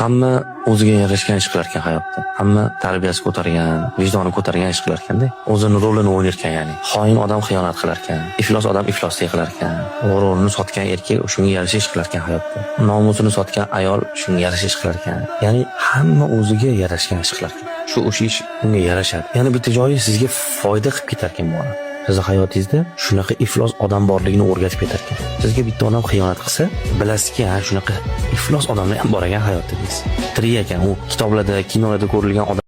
Hamma o'ziga yarashgan ish qilar ekan hayotda. Hamma tarbiyasi ko'targan, vijdoni ko'targan ish qilar ekanda. O'zini rolini o'ynar ekan, ya'ni. Xoin odam xiyonat qilar ekan, iflos odam ifloslik qilar ekan. G'ururini sotgan erkak shunga yarasha ish qilar ekan hayotda. Nomusini sotgan ayol shunga yarasha ish qilar ekan. Ya'ni hamma o'ziga yarashgan ish qilar ekan. O'sha ish unga yarashadi. Ya'ni bitta joyi sizga foyda qilib ketar ekan bu odam. Sizni hayotingizda shunaqa iflos odam borligini o'rgatib ketar ekan. Sizga bitta odam xiyonat qilsa, bilasizki, shunaqa iflos odamlar ham bor ekan hayotda deysiz. Tirik ekan, u kitoblarda, kinolarda ko'rilgan odam